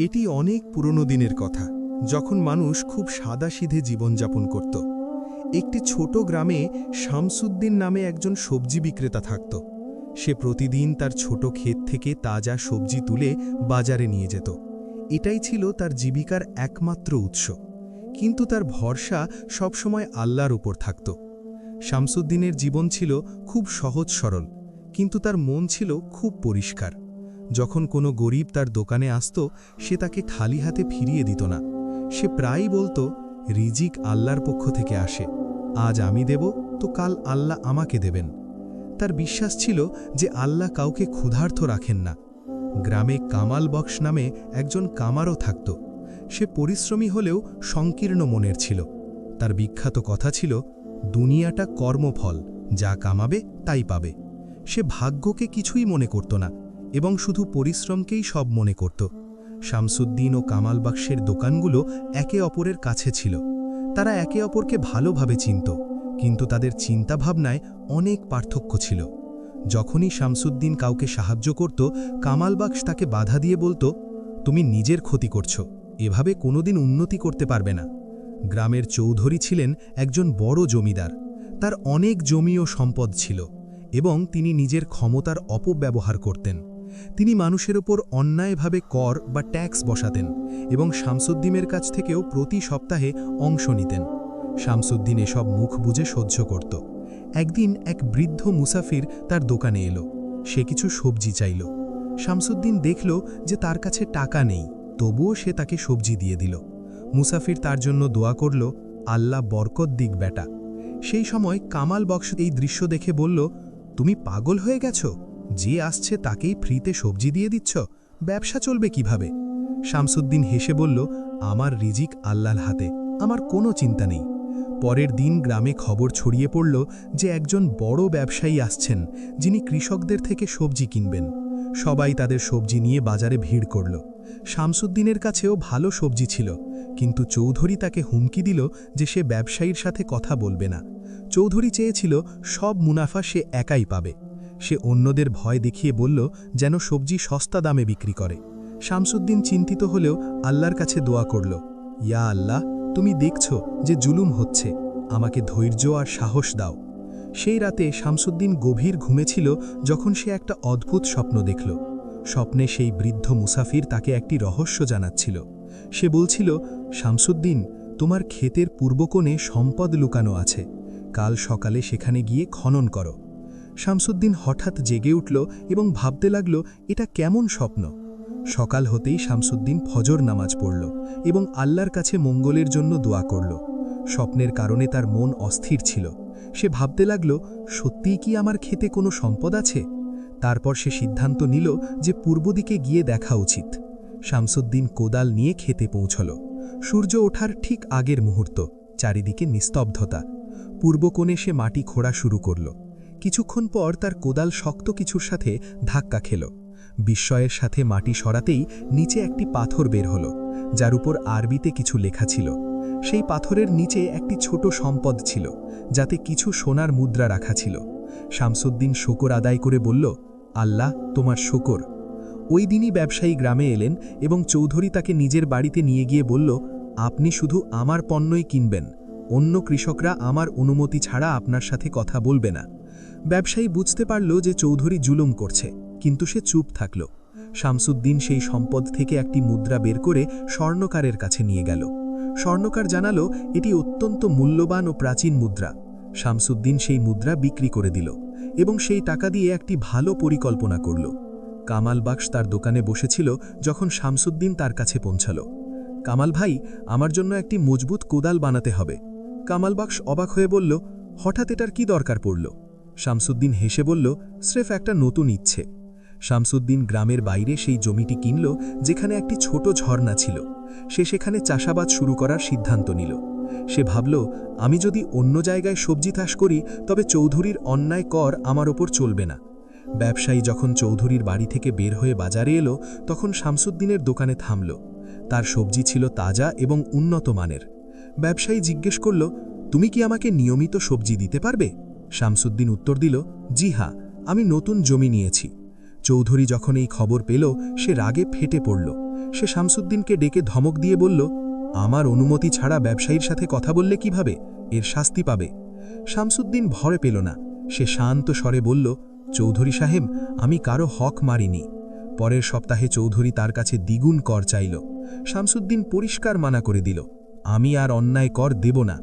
এটি অনেক পুরনো দিনের কথা, যখন মানুষ খুব সাদাসিধে জীবনযাপন করত। একটি ছোট গ্রামে শামসুদ্দিন নামে একজন সবজি বিক্রেতা থাকত। সে প্রতিদিন তার ছোট ক্ষেত থেকে তাজা সবজি তুলে বাজারে নিয়ে যেত। এটাই ছিল তার জীবিকার একমাত্র উৎস। কিন্তু তার ভরসা সবসময় আল্লাহর উপর থাকত। শামসুদ্দিনের জীবন ছিল খুব সহজ সরল, কিন্তু তার মন ছিল খুব পরিষ্কার। যখন কোনো গরিব তার দোকানে আসত, সে তাকে খালি হাতে ফিরিয়ে দিত না। সে প্রায়ই বলতো, রিজিক আল্লাহর পক্ষ থেকে আসে, আজ আমি দেব তো কাল আল্লাহ আমাকে দেবেন। তার বিশ্বাস ছিল যে আল্লাহ কাউকে ক্ষুধার্ত রাখেন না। গ্রামে কামাল বক্স নামে একজন কামারও থাকত। সে পরিশ্রমী হলেও সংকীর্ণ মনের ছিল। তার বিখ্যাত কথা ছিল, দুনিয়াটা কর্মফল, যা কামাবে তাই পাবে। সে ভাগ্যকে কিছুই মনে করত না এবং শুধু পরিশ্রমকেই সব মনে করত। শামসুদ্দিন ও কামাল বাক্সের দোকানগুলো একে অপরের কাছে ছিল। তারা একে অপরকে ভালোভাবে চিনত, কিন্তু তাদের চিন্তাভাবনায় অনেক পার্থক্য ছিল। যখনই শামসুদ্দিন কাউকে সাহায্য করত, কামাল বাক্স তাকে বাধা দিয়ে বলতো, তুমি নিজের ক্ষতি করছো, এভাবে কোনোদিন উন্নতি করতে পারবে না। গ্রামের চৌধুরী ছিলেন একজন বড় জমিদার। তার অনেক জমি ও সম্পদ ছিল এবং তিনি নিজের ক্ষমতার অপব্যবহার করতেন। তিনি মানুষের ওপর অন্যায়ভাবে কর বা ট্যাক্স বসাতেন এবং শামসুদ্দিনের কাছ থেকেও প্রতি সপ্তাহে অংশ নিতেন। শামসুদ্দিন এসব মুখ বুজে সহ্য করত। একদিন এক বৃদ্ধ মুসাফির তার দোকানে এলো। সে কিছু সবজি চাইল। শামসুদ্দিন দেখল যে তার কাছে টাকা নেই, তবুও সে তাকে সবজি দিয়ে দিল। মুসাফির তার জন্য দোয়া করল, আল্লাহ বরকত দিক বেটা। সেই সময় কামাল বক্স এই দৃশ্য দেখে বলল, তুমি পাগল হয়ে গেছ? যে আসছে তাকেই ফ্রিতে সবজি দিয়ে দিচ্ছ, ব্যবসা চলবে কিভাবে? শামসুদ্দিন হেসে বলল, আমার রিজিক আল্লাহর হাতে, আমার কোনো চিন্তা নেই। পরের দিন গ্রামে খবর ছড়িয়ে পড়ল যে একজন বড় ব্যবসায়ী আসছেন, যিনি কৃষকদের থেকে সবজি কিনবেন। সবাই তাদের সবজি নিয়ে বাজারে ভিড় করল। শামসুদ্দিনের কাছেও ভালো সবজি ছিল, কিন্তু চৌধুরী তাকে হুমকি দিল যে সে ব্যবসায়ীর সাথে কথা বলবে না। চৌধুরী চেয়েছিল সব মুনাফা সে একাই পাবে। সে অন্যদের ভয় দেখিয়ে বলল যেন সবজি সস্তা দামে বিক্রি করে। শামসুদ্দিন চিন্তিত হলেও আল্লাহর কাছে দোয়া করল, ইয়া আল্লাহ, তুমি দেখছো যে জুলুম হচ্ছে, আমাকে ধৈর্য আর সাহস দাও। সেই রাতে শামসুদ্দিন গভীর ঘুমেছিল যখন সে একটা অদ্ভুত স্বপ্ন দেখল। স্বপ্নে সেই বৃদ্ধ মুসাফির তাকে একটি রহস্য জানাচ্ছিল। সে বলছিল, শামসুদ্দিন, তোমার ক্ষেতের পূর্বকোণে সম্পদ লুকানো আছে, কাল সকালে সেখানে গিয়ে খনন করো। শামসুদ্দিন হঠাৎ জেগে উঠল এবং ভাবতে লাগল, এটা কেমন স্বপ্ন। সকাল হতেই শামসুদ্দিন ফজর নামাজ পড়ল এবং আল্লাহর কাছে মঙ্গলের জন্য দোয়া করল। স্বপ্নের কারণে তার মন অস্থির ছিল। সে ভাবতে লাগল, সত্যিই কি আমার ক্ষেতে কোনো সম্পদ আছে? তারপর সে সিদ্ধান্ত নিল যে পূর্ব দিকে গিয়ে দেখা উচিত। শামসুদ্দিন কোদাল নিয়ে ক্ষেতে পৌঁছল। সূর্য ওঠার ঠিক আগের মুহূর্ত, চারিদিকে নিস্তব্ধতা। পূর্বকোণে সে মাটি খোঁড়া শুরু করল। কিছুক্ষণ পর তার কোদাল শক্ত কিছুর সাথে ধাক্কা খেল। বিস্ময়ের সাথে মাটি সরাতেই নিচে একটি পাথর বের হল, যার উপর আরবিতে কিছু লেখা ছিল। সেই পাথরের নিচে একটি ছোট সম্পদ ছিল, যাতে কিছু সোনার মুদ্রা রাখা ছিল। শামসুদ্দিন শুকর আদায় করে বলল, আল্লাহ, তোমার শুকর। ওই দিনই ব্যবসায়ী গ্রামে এলেন এবং চৌধুরী তাকে নিজের বাড়িতে নিয়ে গিয়ে বলল, আপনি শুধু আমার পণ্যই কিনবেন, অন্য কৃষকরা আমার অনুমতি ছাড়া আপনার সাথে কথা বলবে না। ব্যবসায়ী বুঝতে পারল যে চৌধুরী জুলুম করছে, কিন্তু সে চুপ থাকল। শামসুদ্দিন সেই সম্পদ থেকে একটি মুদ্রা বের করে স্বর্ণকারের কাছে নিয়ে গেল। স্বর্ণকার জানালো এটি অত্যন্ত মূল্যবান ও প্রাচীন মুদ্রা। শামসুদ্দিন সেই মুদ্রা বিক্রি করে দিল এবং সেই টাকা দিয়ে একটি ভালো পরিকল্পনা করল। কামাল বাক্স তার দোকানে বসেছিল যখন শামসুদ্দিন তার কাছে পৌঁছাল। কামাল ভাই, আমার জন্য একটি মজবুত কোদাল বানাতে হবে। কামাল বাক্স অবাক হয়ে বলল, হঠাৎ এটার কি দরকার পড়ল? শামসুদ্দিন হেসে বলল, স্রেফ একটা নতুন ইচ্ছে। শামসুদ্দিন গ্রামের বাইরে সেই জমিটি কিনল যেখানে একটি ছোট ঝর্ণা ছিল। সে সেখানে চাষাবাদ শুরু করার সিদ্ধান্ত নিল। সে ভাবল, আমি যদি অন্য জায়গায় সবজি চাষ করি তবে চৌধুরীর অন্যায় কর আমার ওপর চলবে না। ব্যবসায়ী যখন চৌধুরীর বাড়ি থেকে বের হয়ে বাজারে এলো, তখন শামসুদ্দিনের দোকানে থামল। তার সবজি ছিল তাজা এবং উন্নত মানের। ব্যবসায়ী জিজ্ঞেস করল, তুমি কি আমাকে নিয়মিত সবজি দিতে পারবে? শামসুদ্দিন উত্তর দিল, জি হ্যাঁ, আমি নতুন জমি নিয়েছি। চৌধুরী যখন এই খবর পেল, সে রাগে ফেটে পড়ল। সে শামসুদ্দিনকে ডেকে ধমক দিয়ে বলল, আমার অনুমতি ছাড়া ব্যবসায়ীর সাথে কথা বললে কিভাবে? এর শাস্তি পাবে। শামসুদ্দিন ভয় পেল না। সে শান্ত স্বরে বলল, চৌধুরী সাহেব, আমি কারো হক মারিনি। পরের সপ্তাহে চৌধুরী তার কাছে দ্বিগুণ কর চাইল। শামসুদ্দিন পরিষ্কার মানা করে দিল, আমি আর অন্যায় কর দেব না।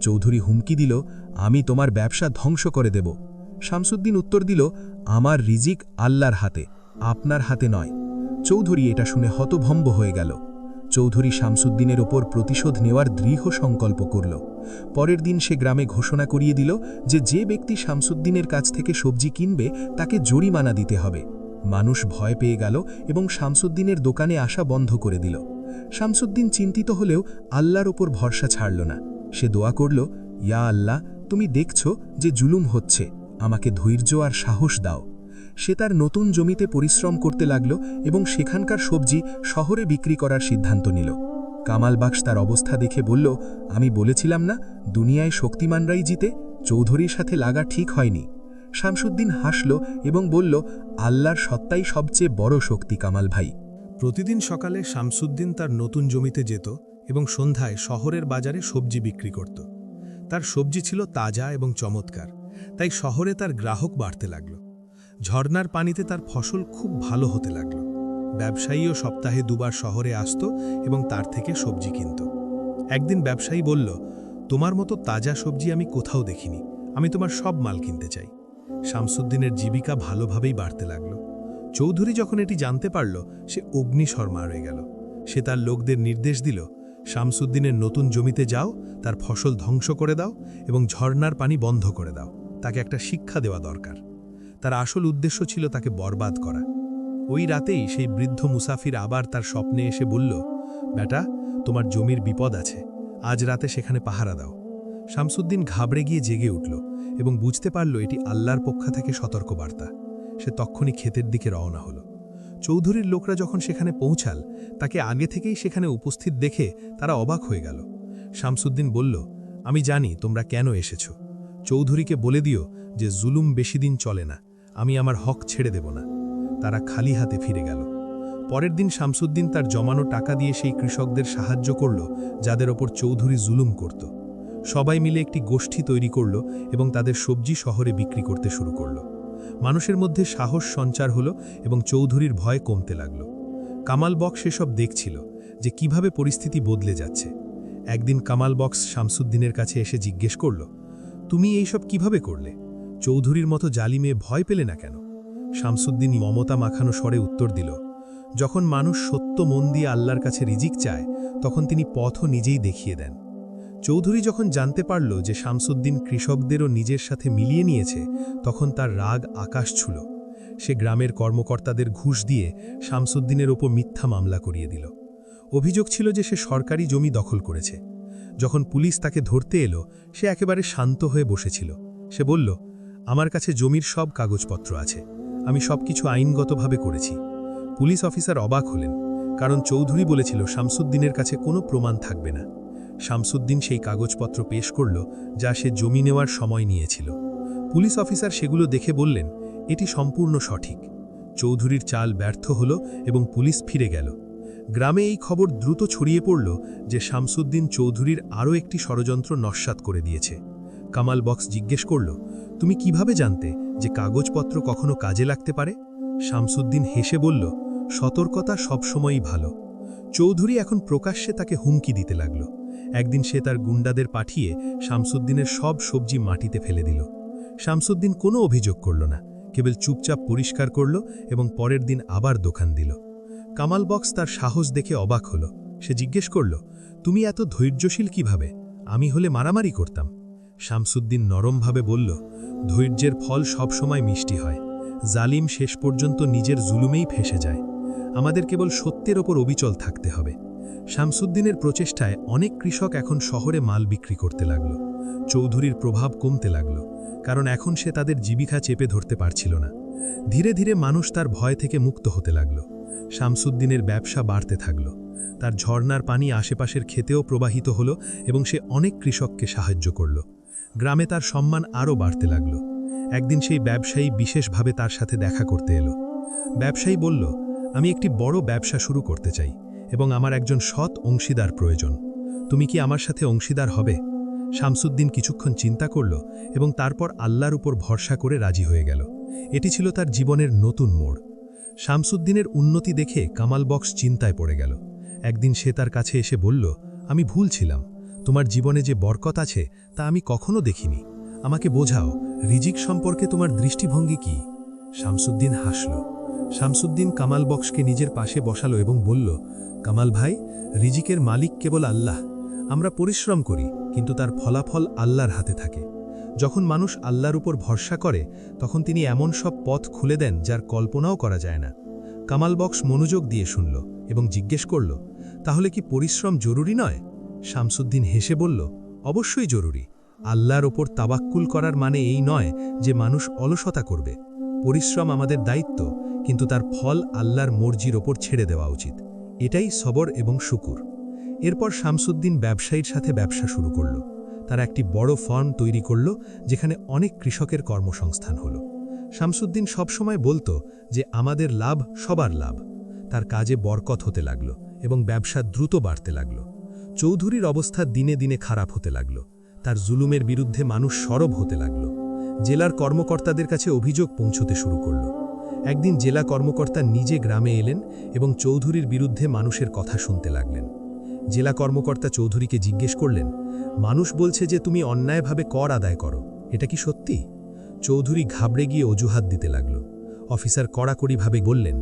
চৌধুরী হুমকি দিল, আমি তোমার ব্যবসা ধ্বংস করে দেব। শামসুদ্দিন উত্তর দিল, আমার রিজিক আল্লাহর হাতে, আপনার হাতে নয়। চৌধুরী এটা শুনে হতভম্ব হয়ে গেল। চৌধুরী শামসুদ্দিনের ওপর প্রতিশোধ নেওয়ার দৃঢ় সংকল্প করল। পরের দিন সে গ্রামে ঘোষণা করিয়ে দিল যে ব্যক্তি শামসুদ্দিনের কাছ থেকে সবজি কিনবে তাকে জরিমানা দিতে হবে। মানুষ ভয় পেয়ে গেল এবং শামসুদ্দিনের দোকানে আসা বন্ধ করে দিল। শামসুদ্দিন চিন্তিত হলেও আল্লাহর ওপর ভরসা ছাড়ল না। সে দোয়া করল, ইয়া আল্লাহ, তুমি দেখছো যে জুলুম হচ্ছে, আমাকে ধৈর্য আর সাহস দাও। সে তার নতুন জমিতে পরিশ্রম করতে লাগল এবং সেখানকার সবজি শহরে বিক্রি করার সিদ্ধান্ত নিল। কামাল বাক্স তার অবস্থা দেখে বলল, আমি বলেছিলাম না, দুনিয়ায় শক্তিমানরাই জিতে, চৌধুরীর সাথে লাগা ঠিক হয়নি। শামসুদ্দিন হাসল এবং বলল, আল্লাহর সত্তাই সবচেয়ে বড় শক্তি কামাল ভাই। প্রতিদিন সকালে শামসুদ্দিন তার নতুন জমিতে যেত এবং সন্ধ্যায় শহরের বাজারে সবজি বিক্রি করত। তার সবজি ছিল তাজা এবং চমৎকার, তাই শহরে তার গ্রাহক বাড়তে লাগল। ঝর্নার পানিতে তার ফসল খুব ভালো হতে লাগল। ব্যবসায়ীও সপ্তাহে দুবার শহরে আসত এবং তার থেকে সবজি কিনত। একদিন ব্যবসায়ী বলল, তোমার মতো তাজা সবজি আমি কোথাও দেখিনি, আমি তোমার সব মাল কিনতে চাই। শামসুদ্দিনের জীবিকা ভালোভাবেই বাড়তে লাগল। চৌধুরী যখন এটি জানতে পারল, সে অগ্নিশর্মা হয়ে গেল। সে তার লোকদের নির্দেশ দিল, শামসুদ্দিনের নতুন জমিতে যাও, তার ফসল ধ্বংস করে দাও এবং ঝর্নার পানি বন্ধ করে দাও। তাকে একটা শিক্ষা দেওয়া দরকার। তার আসল উদ্দেশ্য ছিল তাকে বরবাদ করা। ওই রাতেই সেই বৃদ্ধ মুসাফির আবার তার স্বপ্নে এসে বলল, বেটা, তোমার জমির বিপদ আছে, আজ রাতে সেখানে পাহারা দাও। শামসুদ্দিন ঘাবড়ে গিয়ে জেগে উঠল এবং বুঝতে পারল এটি আল্লাহর পক্ষ থেকে সতর্কবার্তা। সে তক্ষুনি ক্ষেতের দিকে রওনা হল। চৌধুরীর লোকরা যখন সেখানে পৌঁছাল, তাকে আগে থেকেই সেখানে উপস্থিত দেখে তারা অবাক হয়ে গেল। শামসুদ্দিন বলল, আমি জানি তোমরা কেন এসেছ। চৌধুরীকে বলে দিও যে জুলুম বেশি দিন চলে না, আমি আমার হক ছেড়ে দেব না। তারা খালি হাতে ফিরে গেল। পরের দিন শামসুদ্দিন তার জমানো টাকা দিয়ে সেই কৃষকদের সাহায্য করল যাদের ওপর চৌধুরী জুলুম করত। সবাই মিলে একটি গোষ্ঠী তৈরি করল এবং তাদের সবজি শহরে বিক্রি করতে শুরু করল। মানুষের মধ্যে সাহস সঞ্চার হলো এবং চৌধুরীর ভয় কমতে লাগল। কামাল বক্স সেসব দেখছিল যে কিভাবে পরিস্থিতি বদলে যাচ্ছে। একদিন কামাল বক্স শামসুদ্দিনের কাছে এসে জিজ্ঞেস করল, তুমি এইসব কিভাবে করলে? চৌধুরীর মতো জালিমে ভয় পেলে না কেন? শামসুদ্দিন মমতা মাখানো স্বরে উত্তর দিল, যখন মানুষ সত্য মন দিয়ে আল্লাহর কাছে রিজিক চায়, তখন তিনি পথও নিজেই দেখিয়ে দেন। চৌধুরী যখন জানতে পারল যে শামসুদ্দিন কৃষকদেরও নিজের সাথে মিলিয়ে নিয়েছে, তখন তার রাগ আকাশ ছুঁল। সে গ্রামের কর্মকর্তাদের ঘুষ দিয়ে শামসুদ্দিনের ওপর মিথ্যা মামলা করিয়ে দিল। অভিযোগ ছিল যে সে সরকারি জমি দখল করেছে। যখন পুলিশ তাকে ধরতে এলো, সে একেবারে শান্ত হয়ে বসেছিল। সে বলল, আমার কাছে জমির সব কাগজপত্র আছে, আমি সবকিছু আইনগতভাবে করেছি। পুলিশ অফিসার অবাক হলেন, কারণ চৌধুরী বলেছিল শামসুদ্দিনের কাছে কোনো প্রমাণ থাকবে না। শামসুদ্দিন সেই কাগজপত্র পেশ করল যা সে জমি নেওয়ার সময় নিয়েছিল। পুলিশ অফিসার সেগুলো দেখে বললেন, এটি সম্পূর্ণ সঠিক। চৌধুরীর চাল ব্যর্থ হল এবং পুলিশ ফিরে গেল। গ্রামে এই খবর দ্রুত ছড়িয়ে পড়ল যে শামসুদ্দিন চৌধুরীর আরও একটি ষড়যন্ত্র নস্যাৎ করে দিয়েছে। কামাল বক্স জিজ্ঞেস করল, তুমি কিভাবে জানতে যে কাগজপত্র কখনো কাজে লাগতে পারে? শামসুদ্দিন হেসে বলল, সতর্কতা সবসময়ই ভালো। চৌধুরী এখন প্রকাশ্যে তাকে হুমকি দিতে লাগল। একদিন সে তার গুন্ডাদের পাঠিয়ে শামসুদ্দিনের সব সবজি মাটিতে ফেলে দিল। শামসুদ্দিন কোনো অভিযোগ করল না, কেবল চুপচাপ পরিষ্কার করল এবং পরের দিন আবার দোকান দিল। কামাল বক্স তার সাহস দেখে অবাক হল। সে জিজ্ঞেস করল, তুমি এত ধৈর্যশীল কিভাবে? আমি হলে মারামারি করতাম। শামসুদ্দিন নরমভাবে বলল, ধৈর্যের ফল সবসময় মিষ্টি হয়। জালিম শেষ পর্যন্ত নিজের জুলুমেই ফেসে যায়। আমাদের কেবল সত্যের ওপর অবিচল থাকতে হবে। শামসুদ্দিনের প্রচেষ্টায় অনেক কৃষক এখন শহরে মাল বিক্রি করতে লাগল। চৌধুরীর প্রভাব কমতে লাগল, কারণ এখন সে তাদের জীবিকা চেপে ধরতে পারছিল না। ধীরে ধীরে মানুষ তার ভয় থেকে মুক্ত হতে লাগল। শামসুদ্দিনের ব্যবসা বাড়তে থাকল। তার ঝর্নার পানি আশেপাশের ক্ষেতেও প্রবাহিত হল এবং সে অনেক কৃষককে সাহায্য করল। গ্রামে তার সম্মান আরও বাড়তে লাগল। একদিন সেই ব্যবসায়ী বিশেষভাবে তার সাথে দেখা করতে এলো। ব্যবসায়ী বলল, আমি একটি বড় ব্যবসা শুরু করতে চাই, এবং আমার একজন সৎ অংশীদার প্রয়োজন। তুমি কি আমার সাথে অংশীদার হবে? শামসুদ্দিন কিছুক্ষণ চিন্তা করল এবং তারপর আল্লাহর উপর ভরসা করে রাজি হয়ে গেল। এটি ছিল তার জীবনের নতুন মোড়। শামসুদ্দিনের উন্নতি দেখে কামাল বক্স চিন্তায় পড়ে গেল। একদিন সে তার কাছে এসে বলল, আমি ভুল ছিলাম। তোমার জীবনে যে বরকত আছে তা আমি কখনো দেখিনি। আমাকে বোঝাও, রিজিক সম্পর্কে তোমার দৃষ্টিভঙ্গি কি? শামসুদ্দিন হাসল। শামসুদ্দিন কামাল বক্সকে নিজের পাশে বসালো এবং বলল, কামাল ভাই, রিজিকের মালিক কেবল আল্লাহ। আমরা পরিশ্রম করি, কিন্তু তার ফলাফল আল্লাহর হাতে থাকে। যখন মানুষ আল্লাহর উপর ভরসা করে, তখন তিনি এমন সব পথ খুলে দেন যার কল্পনাও করা যায় না। কামাল বক্স মনোযোগ দিয়ে শুনল এবং জিজ্ঞেস করল, তাহলে কি পরিশ্রম জরুরি নয়? শামসুদ্দিন হেসে বলল, অবশ্যই জরুরি। আল্লাহর ওপর তাওয়াক্কুল করার মানে এই নয় যে মানুষ অলসতা করবে। পরিশ্রম আমাদের দায়িত্ব, কিন্তু তার ফল আল্লাহর মর্জির ওপর ছেড়ে দেওয়া উচিত। এটাই সবর এবং শুকুর। এরপর শামসুদ্দিন ব্যবসায়ীর সাথে ব্যবসা শুরু করল। তারা একটি বড় ফার্ম তৈরি করল, যেখানে অনেক কৃষকের কর্মসংস্থান হল। শামসুদ্দিন সবসময় বলতো যে আমাদের লাভ সবার লাভ। তার কাজে বরকত হতে লাগল এবং ব্যবসা দ্রুত বাড়তে লাগল। চৌধুরীর অবস্থা দিনে দিনে খারাপ হতে লাগল। তার জুলুমের বিরুদ্ধে মানুষ সরব হতে লাগল। জেলার কর্মকর্তাদের কাছে অভিযোগ পৌঁছতে শুরু করল। একদিন জেলা কর্মকর্তা নিজে গ্রামে এলেন এবং চৌধুরীর বিরুদ্ধে মানুষের কথা শুনতে লাগলেন। জেলা কর্মকর্তা চৌধুরীকে জিজ্ঞেস করলেন, মানুষ বলছে যে তুমি অন্যায়ভাবে কর আদায় করো, এটা কি সত্যি? চৌধুরী ঘাবড়ে গিয়ে অজুহাত দিতে লাগল। অফিসার কড়াকড়িভাবে বললেন,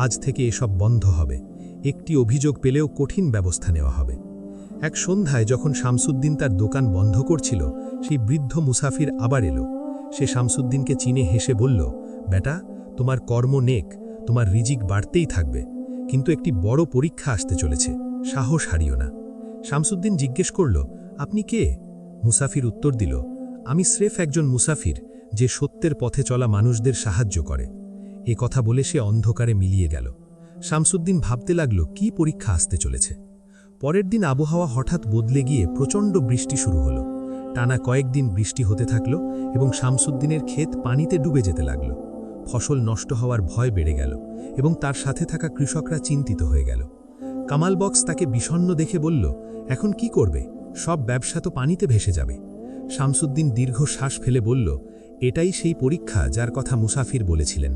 আজ থেকে এসব বন্ধ হবে। একটি অভিযোগ পেলেও কঠিন ব্যবস্থা নেওয়া হবে। এক সন্ধ্যায় যখন শামসুদ্দিন তার দোকান বন্ধ করছিল, সেই বৃদ্ধ মুসাফির আবার এলো। সে শামসুদ্দিনকে চিনে হেসে বলল, বেটা, তোমার কর্ম নেক, তোমার রিজিক বাড়তেই থাকবে, কিন্তু একটি বড় পরীক্ষা আসতে চলেছে, সাহস হারিও না। শামসুদ্দিন জিজ্ঞেস করল, আপনি কে? মুসাফির উত্তর দিল, আমি স্রেফ একজন মুসাফির, যে সত্যের পথে চলা মানুষদের সাহায্য করে। এ কথা বলে সে অন্ধকারে মিলিয়ে গেল। শামসুদ্দিন ভাবতে লাগল, কি পরীক্ষা আসতে চলেছে। পরের দিন আবহাওয়া হঠাৎ বদলে গিয়ে প্রচণ্ড বৃষ্টি শুরু হলো। টানা কয়েকদিন বৃষ্টি হতে থাকল এবং শামসুদ্দিনের ক্ষেত পানিতে ডুবে যেতে লাগল। ফসল নষ্ট হওয়ার ভয় বেড়ে গেল এবং তার সাথে থাকা কৃষকরা চিন্তিত হয়ে গেল। কামাল বক্স তাকে বিষণ্ণ দেখে বলল, এখন কি করবে? সব ব্যবসা তো পানিতে ভেসে যাবে। শামসুদ্দিন দীর্ঘ শ্বাস ফেলে বলল, এটাই সেই পরীক্ষা যার কথা মুসাফির বলেছিলেন।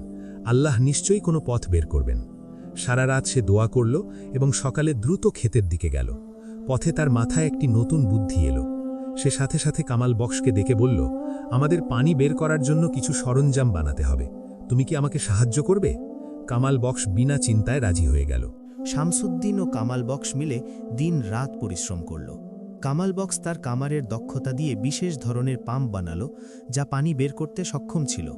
আল্লাহ নিশ্চয়ই কোনো পথ বের করবেন। সারা রাত সে দোয়া করল এবং সকালে দ্রুত ক্ষেতের দিকে গেল। পথে তার মাথায় একটি নতুন বুদ্ধি এলো। সে সাথে সাথে কামাল বক্সকে ডেকে বলল, আমাদের পানি বের করার জন্য কিছু সরঞ্জাম বানাতে হবে। তুমি কি আমাকে সাহায্য করবে? কামাল বক্স বিনা চিন্তায় রাজি হয়ে গেল। শামসুদ্দিন ও কামাল বক্স মিলে দিন রাত পরিশ্রম করল। কামাল বক্স তার কামারের দক্ষতা দিয়ে বিশেষ ধরনের পাম্প বানালো, যা পানি বের করতে সক্ষম ছিল।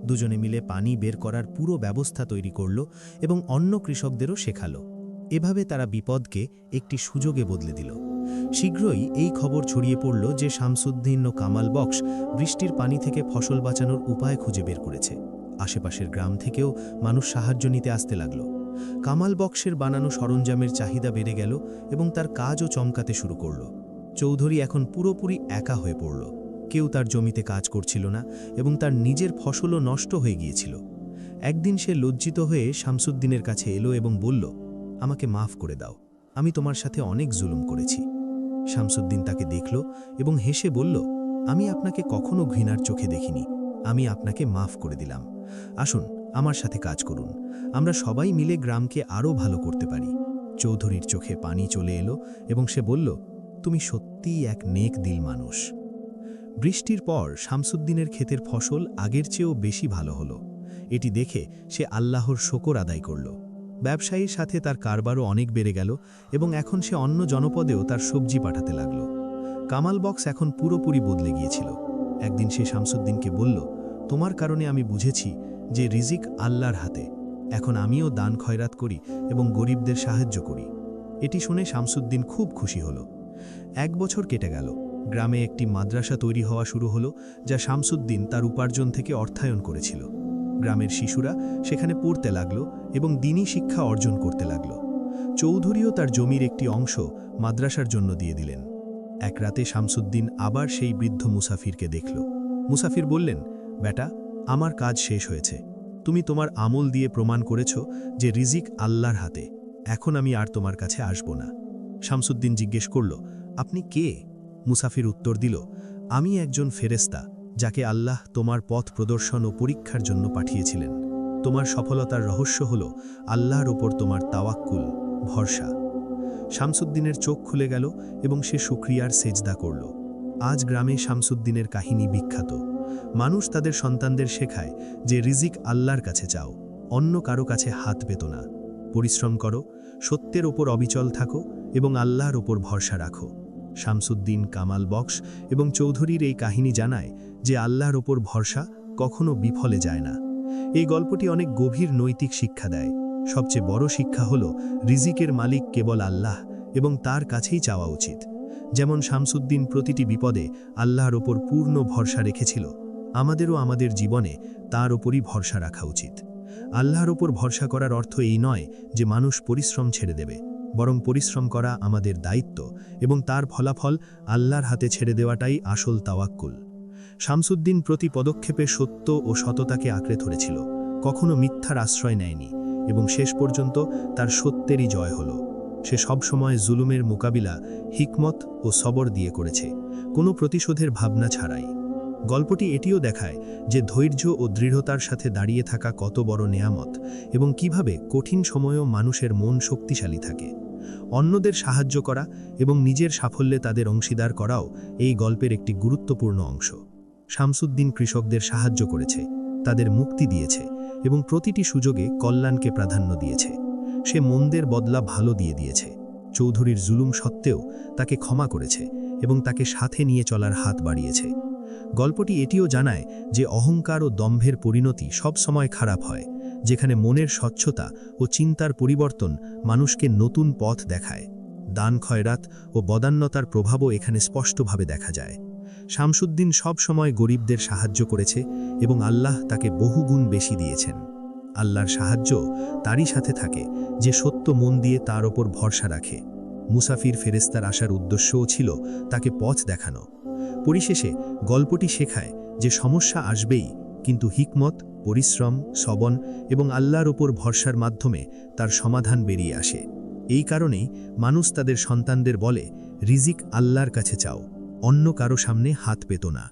দুজনে মিলে পানি বের করার পুরো ব্যবস্থা তৈরি করল এবং অন্য কৃষকদেরও শেখালো। এভাবে তারা বিপদকে একটি সুযোগে বদলে দিল। শীঘ্রই এই খবর ছড়িয়ে পড়ল যে শামসুদ্দিন ও কামাল বক্স বৃষ্টির পানি থেকে ফসল বাঁচানোর উপায় খুঁজে বের করেছে। আশেপাশের গ্রাম থেকেও মানুষ সাহায্য নিতে আসতে লাগল। কামাল বক্সের বানানো সরঞ্জামের চাহিদা বেড়ে গেল এবং তার কাজও চমকাতে শুরু করল। চৌধুরী এখন পুরোপুরি একা হয়ে পড়ল। কেউ তার জমিতে কাজ করছিল না এবং তার নিজের ফসলও নষ্ট হয়ে গিয়েছিল। একদিন সে লজ্জিত হয়ে শামসুদ্দিনের কাছে এলো এবং বলল, আমাকে মাফ করে দাও, আমি তোমার সাথে অনেক জুলুম করেছি। শামসুদ্দিন তাকে দেখল এবং হেসে বলল, আমি আপনাকে কখনো ঘৃণার চোখে দেখিনি, আমি আপনাকে মাফ করে দিলাম। আসুন আমার সাথে কাজ করুন, আমরা সবাই মিলে গ্রামকে আরও ভালো করতে পারি। চৌধুরীর চোখে পানি চলে এলো এবং সে বলল, তুমি সত্যিই এক নেক দিল মানুষ। বৃষ্টির পর শামসুদ্দিনের ক্ষেতের ফসল আগের চেয়েও বেশি ভালো হলো। এটি দেখে সে আল্লাহর শকর আদায় করল। ব্যবসায়ীর সাথে তার কারবারও অনেক বেড়ে গেল এবং এখন সে অন্য জনপদেও তার সবজি পাঠাতে লাগল। কামাল বক্স এখন পুরোপুরি বদলে গিয়েছিল। একদিন সে শামসুদ্দিনকে বলল, তোমার কারণে আমি বুঝেছি যে রিজিক আল্লাহর হাতে। এখন আমিও দান খয়রাত করি এবং গরিবদের সাহায্য করি। এটি শুনে শামসুদ্দিন খুব খুশি হল। 1 বছর কেটে গেল। গ্রামে একটি মাদ্রাসা তৈরি হওয়া শুরু হলো, যা শামসুদ্দিন তার উপার্জন থেকে অর্থায়ন করেছিল। গ্রামের শিশুরা সেখানে পড়তে লাগল এবং দ্বীনি শিক্ষা অর্জন করতে লাগল। চৌধুরীও তার জমির একটি অংশ মাদ্রাসার জন্য দিয়ে দিলেন। এক রাতে শামসুদ্দিন আবার সেই বৃদ্ধ মুসাফিরকে দেখল। মুসাফির বললেন, বেটা, আমার কাজ শেষ হয়েছে। তুমি তোমার আমল দিয়ে প্রমাণ করেছ যে রিজিক আল্লাহর হাতে। এখন আমি আর তোমার কাছে আসব না। শামসুদ্দিন জিজ্ঞেস করল, আপনি কে? মুসাফির উত্তর দিল, আমি একজন ফেরেশতা, যাকে আল্লাহ তোমার পথ প্রদর্শন ও পরীক্ষার জন্য পাঠিয়েছিলেন। তোমার সফলতার রহস্য হল আল্লাহর ওপর তোমার তাওয়াক্কুল, ভরসা। শামসুদ্দিনের চোখ খুলে গেল এবং সে শুকরিয়ার সেজদা করল। আজ গ্রামে শামসুদ্দিনের কাহিনী বিখ্যাত। মানুষ তাদের সন্তানদের শেখায় যে রিজিক আল্লাহর কাছে চাও, অন্য কারো কাছে হাত পেত না। পরিশ্রম করো, সত্যের ওপর অবিচল থাকো এবং আল্লাহর ওপর ভরসা রাখো। শামসুদ্দিন, কামাল বক্স এবং চৌধুরীর এই কাহিনী জানায় যে আল্লাহর ওপর ভরসা কখনো বিফলে যায় না। এই গল্পটি অনেক গভীর নৈতিক শিক্ষা দেয়। সবচেয়ে বড় শিক্ষা হল রিজিকের মালিক কেবল আল্লাহ এবং তার কাছেই চাওয়া উচিত। যেমন শামসুদ্দিন প্রতিটি বিপদে আল্লাহর ওপর পূর্ণ ভরসা রেখেছিল, আমাদেরও আমাদের জীবনে তার ওপরই ভরসা রাখা উচিত। আল্লাহর ওপর ভরসা করার অর্থ এই নয় যে মানুষ পরিশ্রম ছেড়ে দেবে, বরং পরিশ্রম করা আমাদের দায়িত্ব এবং তার ফলাফল আল্লাহর হাতে ছেড়ে দেওয়াটাই আসল তাওয়াক্কুল। শামসুদ্দিন প্রতি পদক্ষেপে সত্য ও সততাকে আঁকড়ে ধরেছিল, কখনো মিথ্যার আশ্রয় নেয়নি এবং শেষ পর্যন্ত তার সত্যেরই জয় হল। সে সবসময় জুলুমের মোকাবিলা হিকমত ও সবর দিয়ে করেছে, কোনো প্রতিশোধের ভাবনা ছাড়াই। গল্পটি এটিও দেখায় যে ধৈর্য ও দৃঢ়তার সাথে দাঁড়িয়ে থাকা কত বড় নেয়ামত এবং কিভাবে কঠিন সময়েও মানুষের মন শক্তিশালী থাকে। অন্যদের সাহায্য করা এবং নিজের সাফল্যে তাদের অংশীদার করাও এই গল্পের একটি গুরুত্বপূর্ণ অংশ। শামসুদ্দিন কৃষকদের সাহায্য করেছে, তাদের মুক্তি দিয়েছে এবং প্রতিটি সুযোগে কল্যাণকে প্রাধান্য দিয়েছে। সে মন্দের বদলা ভালো দিয়ে দিয়েছে। চৌধুরীর জুলুম সত্ত্বেও তাকে ক্ষমা করেছে এবং তাকে সাথে নিয়ে চলার হাত বাড়িয়েছে। গল্পটি এটিও জানায় যে অহংকার ও দম্ভের পরিণতি সব সময় খারাপ হয়, যেখানে মনের স্বচ্ছতা ও চিন্তার পরিবর্তন মানুষকে নতুন পথ দেখায়। দান, খয়রাত ও বদান্যতার প্রভাবও এখানে স্পষ্টভাবে দেখা যায়। শামসুদ্দিন সব সময় গরিবদের সাহায্য করেছে এবং আল্লাহ তাকে বহুগুণ বেশি দিয়েছেন। আল্লাহর সাহায্য তারই সাথে থাকে যে সত্য মন দিয়ে তার ওপর ভরসা রাখে। মুসাফির ফেরেশতার আসার উদ্দেশ্যও ছিল তাকে পথ দেখানো। পরিশেষে গল্পটি শেখায় যে সমস্যা আসবেই, কিন্তু হিকমত, পরিশ্রম, সবন এবং আল্লাহর ওপর ভরসার মাধ্যমে তার সমাধান বেরিয়ে আসে। এই কারণেই মানুষ তাদের সন্তানদের বলে, রিজিক আল্লাহর কাছে চাও, অন্য কারো সামনে হাত পেত না।